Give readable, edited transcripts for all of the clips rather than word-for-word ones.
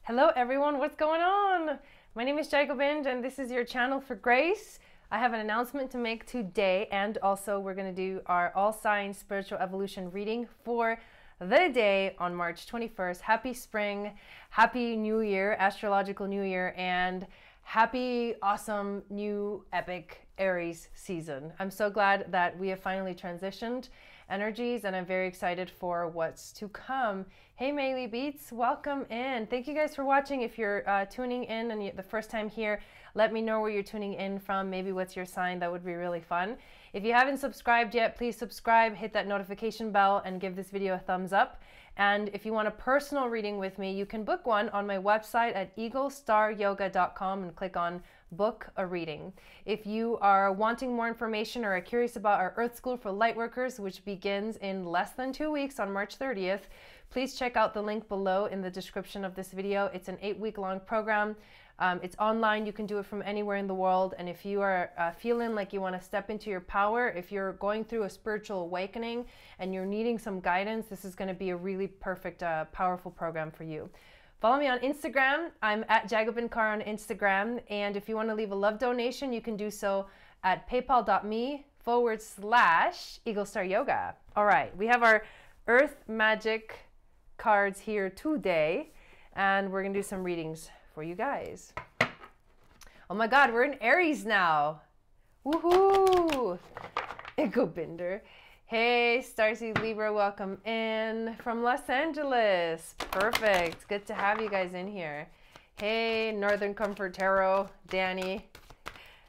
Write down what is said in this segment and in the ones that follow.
Hello everyone, what's going on? My name is Jacobin and this is your channel for grace. I have an announcement to make today, and also we're going to do our All Signs Spiritual Evolution reading for the day on March 21st. Happy spring, happy new year, astrological new year, and happy awesome new epic Aries season. I'm so glad that we have finally transitioned energies and I'm very excited for what's to come. Hey Maylee Beats, welcome in. Thank you guys for watching. If you're tuning in and you're the first time here, let me know where you're tuning in from. Maybe what's your sign. That would be really fun. If you haven't subscribed yet, please subscribe, hit that notification bell, and give this video a thumbs up. And if you want a personal reading with me, you can book one on my website at eaglestaryoga.com and click on book a reading. If you are wanting more information or are curious about our Earth School for Lightworkers, which begins in less than 2 weeks on March 30th, please check out the link below in the description of this video. It's an 8-week-long program. It's online. You can do it from anywhere in the world. And if you are feeling like you want to step into your power, if you're going through a spiritual awakening and you're needing some guidance, this is going to be a really perfect, powerful program for you. Follow me on Instagram. I'm at JagobinCar on Instagram. And if you want to leave a love donation, you can do so at paypal.me/EagleStarYoga. All right, we have our Earth Magic cards here today, and we're going to do some readings for you guys. Oh my God, we're in Aries now. Woohoo! Ego Binder. Hey, Starseed Libra, welcome in from Los Angeles. Perfect. Good to have you guys in here. Hey, Northern Comfort Tarot, Danny.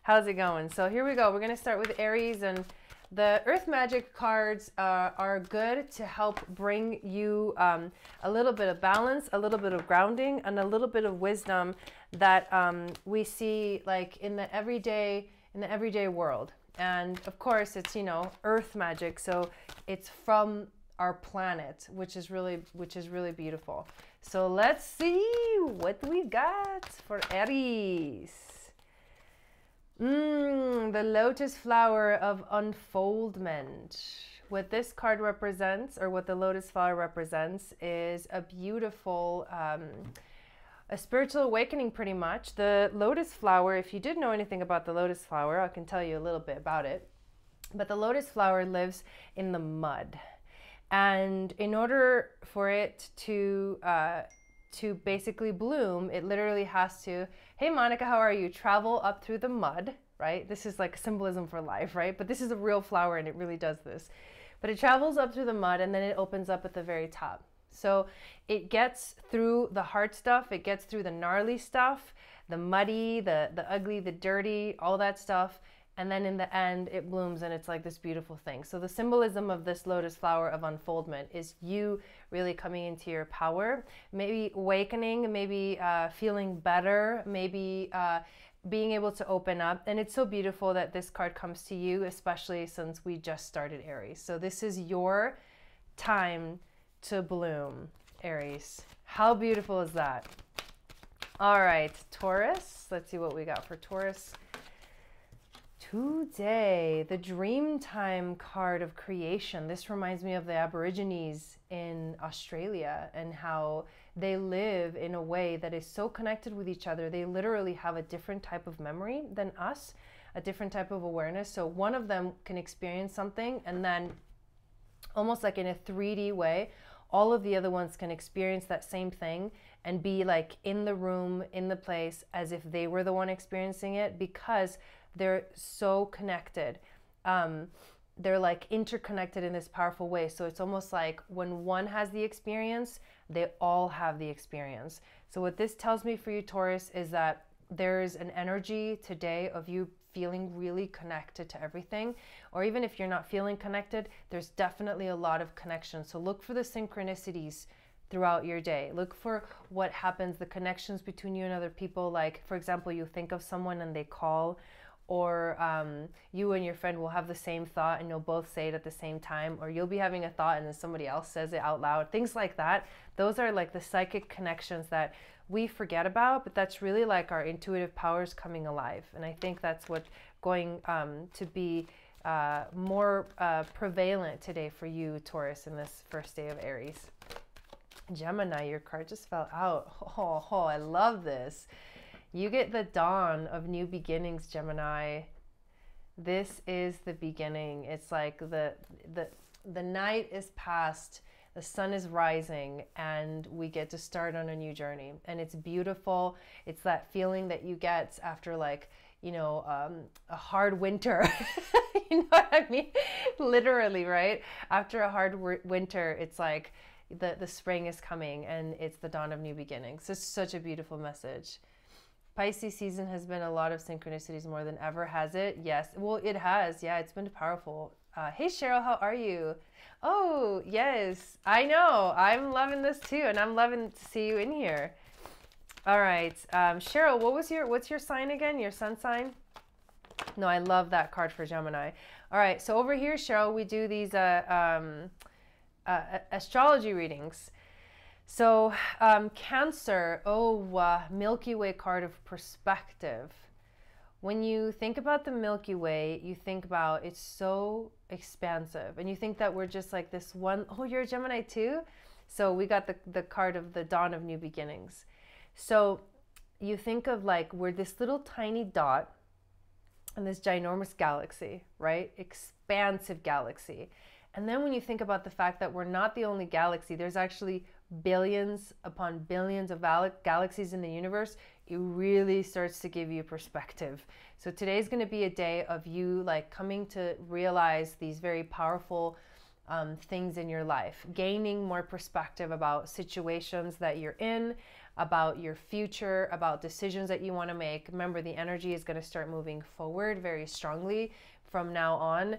How's it going? So here we go. We're going to start with Aries, and the Earth Magic cards are good to help bring you a little bit of balance, a little bit of grounding, and a little bit of wisdom that we see like in the everyday world. And of course, it's, you know, Earth magic, so it's from our planet, which is really beautiful. So let's see what we got for Aries. The lotus flower of unfoldment. What this card represents, or what the lotus flower represents, is a beautiful a spiritual awakening, pretty much. The lotus flower, if you did know anything about the lotus flower, I can tell you a little bit about it. But the lotus flower lives in the mud. And in order for it to basically bloom, it literally has to, hey Monica, how are you? Travel up through the mud, right? This is like symbolism for life, right? But this is a real flower and it really does this. But it travels up through the mud and then it opens up at the very top. So it gets through the hard stuff, it gets through the gnarly stuff, the muddy, the ugly, the dirty, all that stuff. And then in the end, it blooms and it's like this beautiful thing. So the symbolism of this lotus flower of unfoldment is you really coming into your power, maybe awakening, maybe feeling better, maybe being able to open up. And it's so beautiful that this card comes to you, especially since we just started Aries. So this is your time to bloom, Aries. How beautiful is that? All right, Taurus. Let's see what we got for Taurus today. The Dreamtime card of creation. This reminds me of the Aborigines in Australia and how they live in a way that is so connected with each other. They literally have a different type of memory than us, a different type of awareness. So one of them can experience something and then almost like in a 3D way, all of the other ones can experience that same thing and be like in the room, in the place, as if they were the one experiencing it, because they're so connected. They're like interconnected in this powerful way. So it's almost like when one has the experience, they all have the experience. So what this tells me for you, Taurus, is that there's an energy today of you feeling really connected to everything. Or even if you're not feeling connected, there's definitely a lot of connection. So look for the synchronicities throughout your day. Look for what happens, the connections between you and other people. Like, for example, you think of someone and they call, or you and your friend will have the same thought and you'll both say it at the same time, or you'll be having a thought and then somebody else says it out loud. Things like that. Those are like the psychic connections that we forget about, but that's really like our intuitive powers coming alive. And I think that's what's going to be more prevalent today for you, Taurus, in this first day of Aries. Gemini, your card just fell out. Oh, I love this. You get the dawn of new beginnings, Gemini. This is the beginning. It's like the night is past, the sun is rising, and we get to start on a new journey. And it's beautiful. It's that feeling that you get after, like, you know, a hard winter. You know what I mean? Literally, right? After a hard winter, it's like the spring is coming and it's the dawn of new beginnings. It's such a beautiful message. Pisces season has been a lot of synchronicities more than ever, has it? Yes. Well, it has. Yeah, it's been powerful. Hey, Cheryl, how are you? Oh, yes. I know. I'm loving this too, and I'm loving to see you in here. All right. Cheryl, what's your sign again? Your sun sign? No, I love that card for Gemini. All right. So over here, Cheryl, we do these astrology readings. So Cancer, Milky Way card of perspective. When you think about the Milky Way, you think about it's so expansive, and you think that we're just like this one. Oh, you're a Gemini too? So we got the card of the dawn of new beginnings. So you think of like we're this little tiny dot in this ginormous galaxy, right? Expansive galaxy. And then when you think about the fact that we're not the only galaxy, there's actually billions upon billions of galaxies in the universe, it really starts to give you perspective. So today's going to be a day of you like coming to realize these very powerful things in your life, gaining more perspective about situations that you're in, about your future, about decisions that you want to make. Remember, the energy is going to start moving forward very strongly from now on.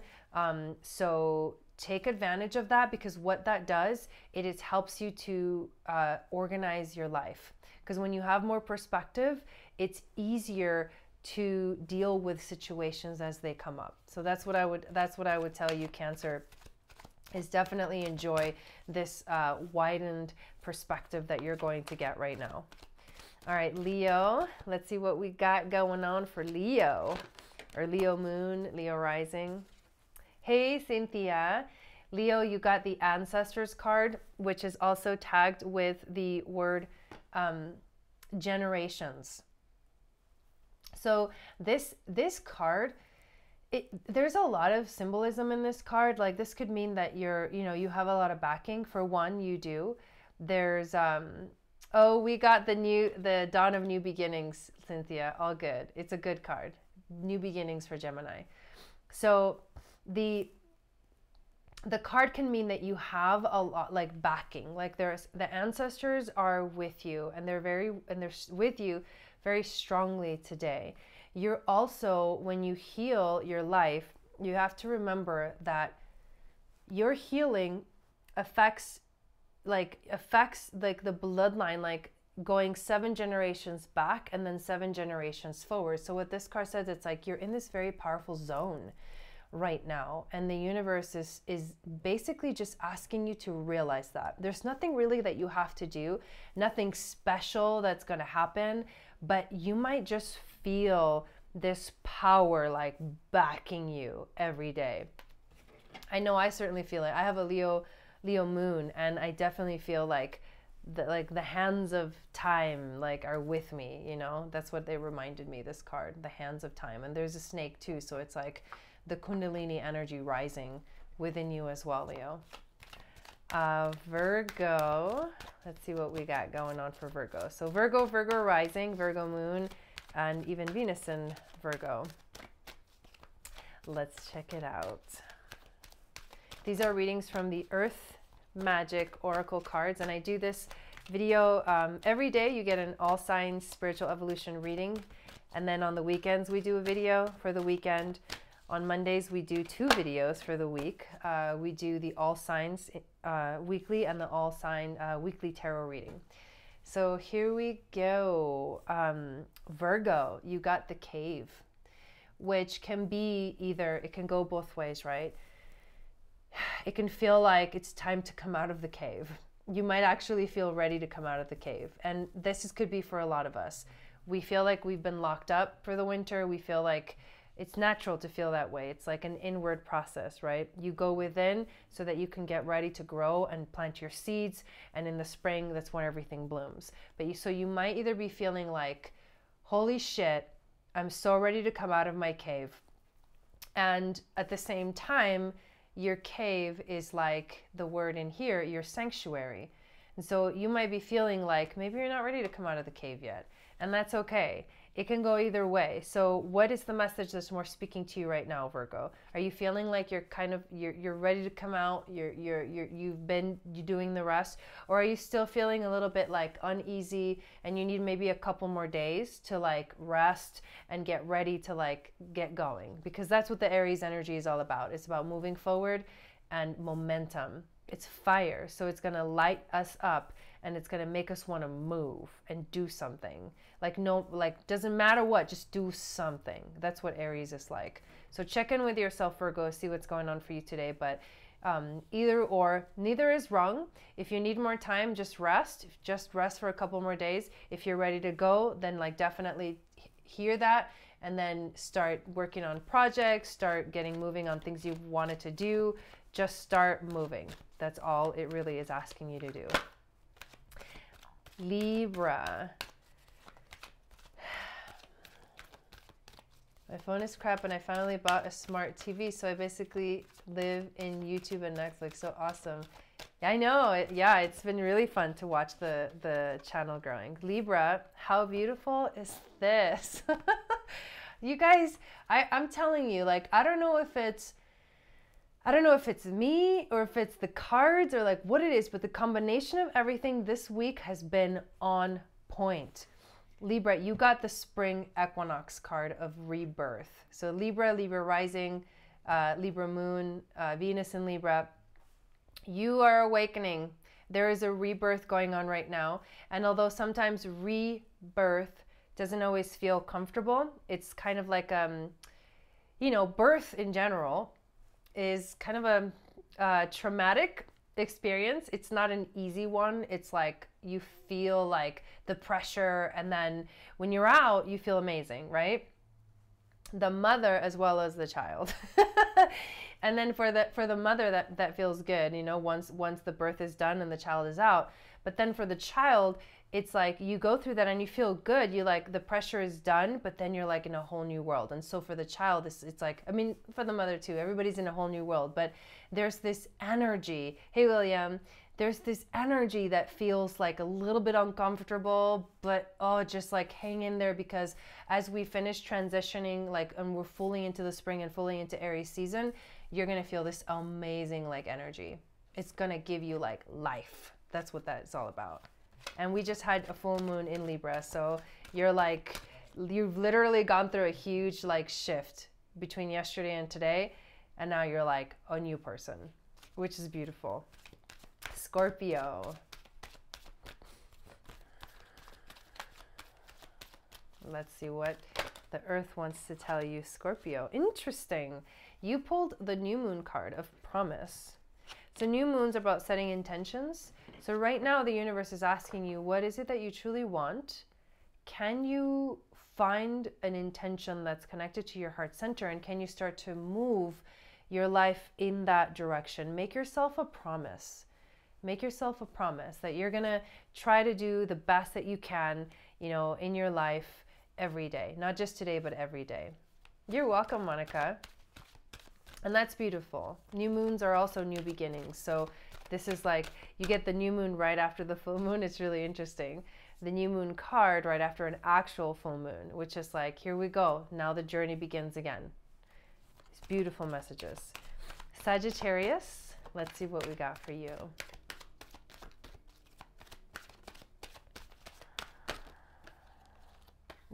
So take advantage of that, because what that does, it helps you to organize your life. Because when you have more perspective, it's easier to deal with situations as they come up. So that's what I would tell you, Cancer, is definitely enjoy this widened perspective that you're going to get right now. All right, Leo, let's see what we got going on for Leo, or Leo moon, Leo rising. Hey, Cynthia. Leo, you got the Ancestors card, which is also tagged with the word generations. So this card, there's a lot of symbolism in this card. Like, this could mean that you have a lot of backing. For one, you do. There's we got the dawn of new beginnings, Cynthia. All good. It's a good card. New beginnings for Gemini. So the card can mean that you have a lot, like, backing. Like, the ancestors are with you, and they're with you very strongly today. You're also, when you heal your life, you have to remember that your healing affects the bloodline, like going 7 generations back and then 7 generations forward. So what this card says, it's like you're in this very powerful zone right now, and the universe is basically just asking you to realize that there's nothing really that you have to do, nothing special that's going to happen, but you might just feel this power like backing you every day. I know I certainly feel it. I have a Leo moon, and I definitely feel like the hands of time like are with me, you know. That's what they reminded me, this card, the hands of time. And there's a snake too, so it's like the Kundalini energy rising within you as well, Leo. Virgo, let's see what we got going on for Virgo. So Virgo rising, Virgo moon, and even Venus in Virgo. Let's check it out. These are readings from the Earth Magic Oracle cards, and I do this video every day. You get an all signs spiritual evolution reading, and then on the weekends we do a video for the weekend. On Mondays, we do 2 videos for the week. We do the All Signs weekly and the All Sign weekly tarot reading. So here we go. Virgo, you got the Cave, which can be it can go both ways, right? It can feel like it's time to come out of the cave. You might actually feel ready to come out of the cave. And this could be for a lot of us. We feel like we've been locked up for the winter. We feel like It's natural to feel that way. It's like an inward process, right? You go within so that you can get ready to grow and plant your seeds. And in the spring, that's when everything blooms. So you might either be feeling like, holy shit, I'm so ready to come out of my cave. And at the same time, your cave is like the word in here, your sanctuary. And so you might be feeling like maybe you're not ready to come out of the cave yet. And that's okay. It can go either way. So what is the message that's more speaking to you right now, Virgo? Are you feeling like you're kind of, you're ready to come out, you're doing the rest? Or are you still feeling a little bit like uneasy and you need maybe a couple more days to like rest and get ready to like get going? Because that's what the Aries energy is all about. It's about moving forward and momentum. It's fire, so it's going to light us up and it's going to make us want to move and do something. Like doesn't matter what, just do something. That's what Aries is like. So check in with yourself, Virgo, see what's going on for you today. But either or, neither is wrong. If you need more time, just rest. Just rest for a couple more days. If you're ready to go, then like definitely hear that and then start working on projects, start getting moving on things you've wanted to do. Just start moving. That's all it really is asking you to do. Libra. My phone is crap and I finally bought a smart TV, so I basically live in YouTube and Netflix. So awesome. I know. Yeah, it's been really fun to watch the channel growing. Libra, how beautiful is this? You guys, I'm telling you, like, I don't know if it's me or if it's the cards or like what it is, but the combination of everything this week has been on point. Libra, you got the spring equinox card of rebirth. So Libra, Libra rising, Libra moon, Venus in Libra, you are awakening. There is a rebirth going on right now. And although sometimes rebirth doesn't always feel comfortable, it's kind of like, you know, birth in general is kind of a traumatic experience. It's not an easy one. It's like you feel like the pressure, and then when you're out, you feel amazing, right? The mother as well as the child. And then for the mother, that feels good, you know, once the birth is done and the child is out. But then for the child, it's like you go through that and you feel good. You like the pressure is done, but then you're like in a whole new world. And so for the child, it's like, I mean, for the mother too, everybody's in a whole new world, but there's this energy. Hey, William, there's this energy that feels like a little bit uncomfortable, but oh, just like hang in there, because as we finish transitioning, like, and we're fully into the spring and fully into Aries season, you're going to feel this amazing like energy. It's going to give you like life. That's what that's all about. And we just had a full moon in Libra. So you're like, you've literally gone through a huge like shift between yesterday and today. And now you're like a new person, which is beautiful. Scorpio. Let's see what the earth wants to tell you, Scorpio. Interesting. You pulled the new moon card of promise. So new moons are about setting intentions. So right now the universe is asking you, what is it that you truly want? Can you find an intention that's connected to your heart center? And can you start to move your life in that direction? Make yourself a promise. Make yourself a promise that you're going to try to do the best that you can, you know, in your life every day. Not just today, but every day. You're welcome, Monica. And that's beautiful. New moons are also new beginnings. So this is like, you get the new moon right after the full moon. It's really interesting. The new moon card right after an actual full moon, which is like, here we go. Now the journey begins again. These beautiful messages. Sagittarius, let's see what we got for you.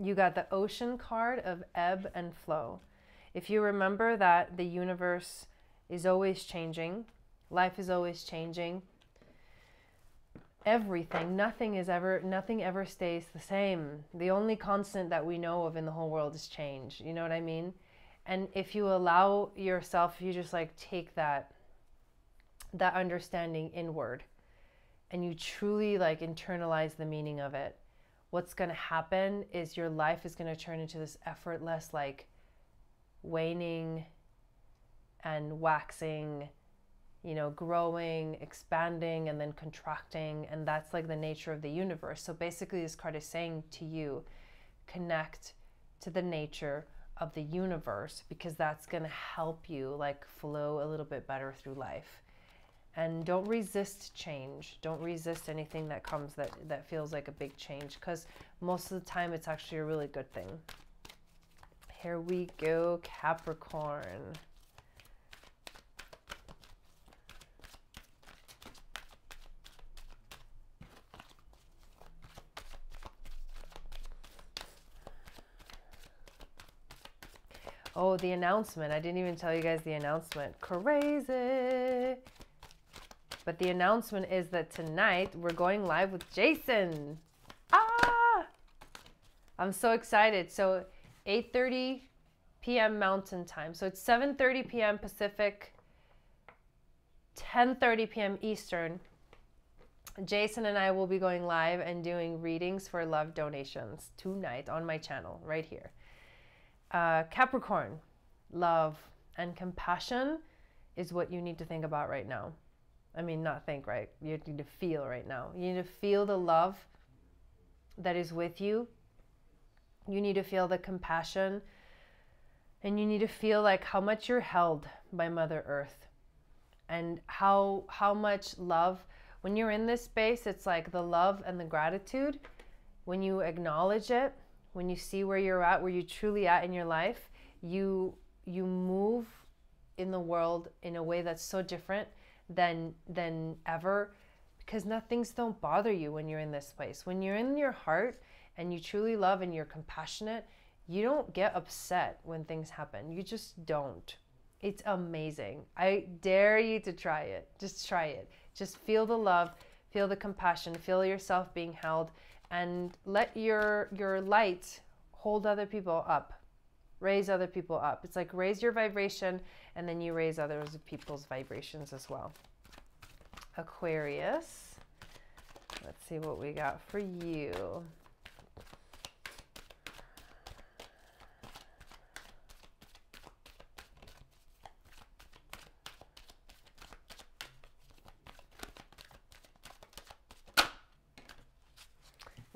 You got the ocean card of ebb and flow. If you remember that the universe is always changing, life is always changing, everything, nothing ever stays the same. The only constant that we know of in the whole world is change. You know what I mean? And if you allow yourself, you just like take that understanding inward and you truly like internalize the meaning of it, what's going to happen is your life is going to turn into this effortless, like, waning and waxing, you know, growing, expanding, and then contracting. And that's like the nature of the universe. So basically this card is saying to you, connect to the nature of the universe, because that's going to help you like flow a little bit better through life. And don't resist change. Don't resist anything that comes that feels like a big change, because most of the time it's actually a really good thing. Here we go, Capricorn. Oh, the announcement. I didn't even tell you guys the announcement. Crazy. But the announcement is that tonight we're going live with Jason. Ah! I'm so excited. So 8:30 p.m. Mountain Time. So it's 7:30 p.m. Pacific, 10:30 p.m. Eastern. Jason and I will be going live and doing readings for love donations tonight on my channel right here. Capricorn, love and compassion is what you need to think about right now. I mean, not think, right? You need to feel right now. You need to feel the love that is with you. You need to feel the compassion, and you need to feel like how much you're held by Mother Earth, and how much love. When you're in this space, it's like the love and the gratitude. When you acknowledge it, when you see where you're at, where you're truly at in your life, you move in the world in a way that's so different than ever, because things don't bother you when you're in this place. When you're in your heart and you truly love and you're compassionate, you don't get upset when things happen. You just don't. It's amazing. I dare you to try it. Just try it. Just feel the love, feel the compassion, feel yourself being held, and let your light hold other people up, raise other people up. It's like raise your vibration, and then you raise others people's vibrations as well. Aquarius, let's see what we got for you.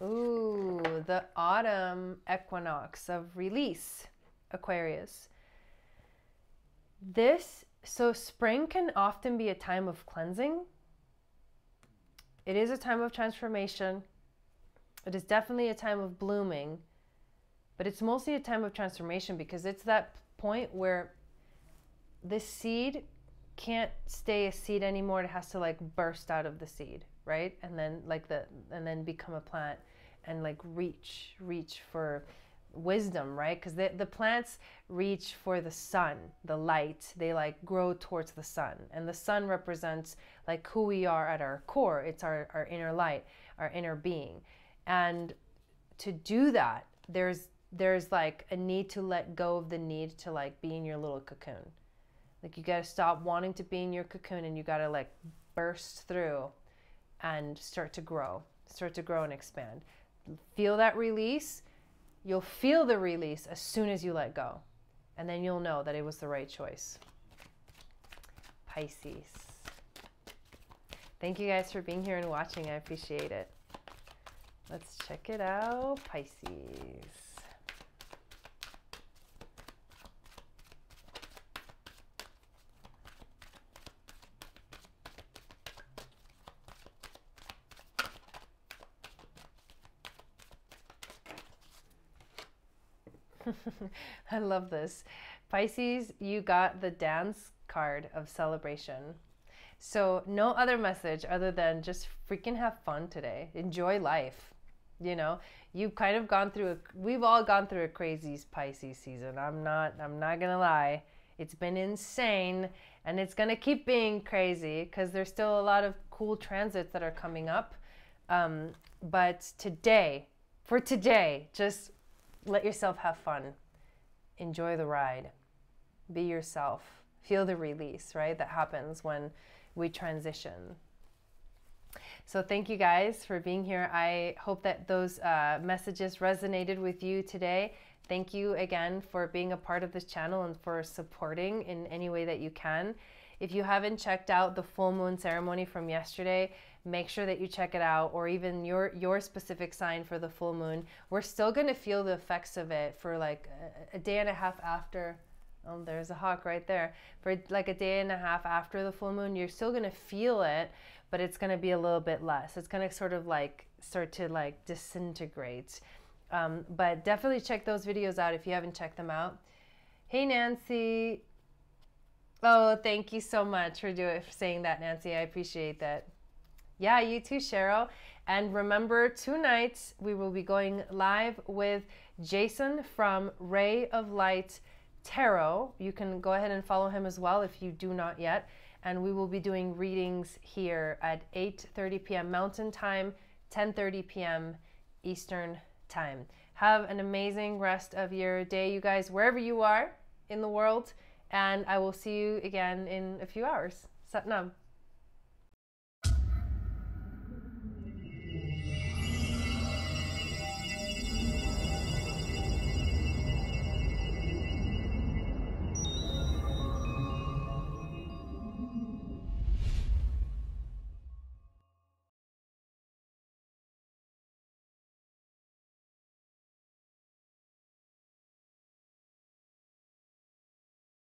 Ooh, the autumn equinox of release, Aquarius. So spring can often be a time of cleansing. It is a time of transformation. It is definitely a time of blooming, but it's mostly a time of transformation, because it's that point where this seed can't stay a seed anymore. It has to like burst out of the seed, right? And then and then become a plant and like reach for wisdom, right? Because the plants reach for the sun, the light. They like grow towards the sun, and the sun represents like who we are at our core. It's our inner light, our inner being. And to do that, there's like a need to let go of the need to like be in your little cocoon. Like you got to stop wanting to be in your cocoon, and you got to like burst through and start to grow and expand. Feel that release. You'll feel the release as soon as you let go, and then you'll know that it was the right choice. Pisces. Thank you guys for being here and watching. I appreciate it. Let's check it out. Pisces. I love this. Pisces, you got the dance card of celebration. So no other message other than just freaking have fun today. Enjoy life. You know, you've kind of gone through we've all gone through a crazy Pisces season. I'm not gonna lie. It's been insane, and it's gonna keep being crazy because there's still a lot of cool transits that are coming up. But for today, just let yourself have fun. Enjoy the ride. Be yourself. Feel the release, right? That happens when we transition. So thank you guys for being here. I hope that those messages resonated with you today. Thank you again for being a part of this channel and for supporting in any way that you can. If you haven't checked out the full moon ceremony from yesterday, make sure that you check it out, or even your specific sign for the full moon. We're still going to feel the effects of it for like a day and a half after. Oh, there's a hawk right there. For like a day and a half after the full moon, you're still going to feel it, but it's going to be a little bit less. It's going to sort of like start to like disintegrate. But definitely check those videos out if you haven't checked them out. Hey, Nancy. Oh, thank you so much for saying that, Nancy. I appreciate that. Yeah, you too, Cheryl. And remember, tonight we will be going live with Jason from Ray of Light Tarot. You can go ahead and follow him as well if you do not yet. And we will be doing readings here at 8:30 p.m. Mountain Time, 10:30 p.m. Eastern Time. Have an amazing rest of your day, you guys, wherever you are in the world. And I will see you again in a few hours. Sat Nam.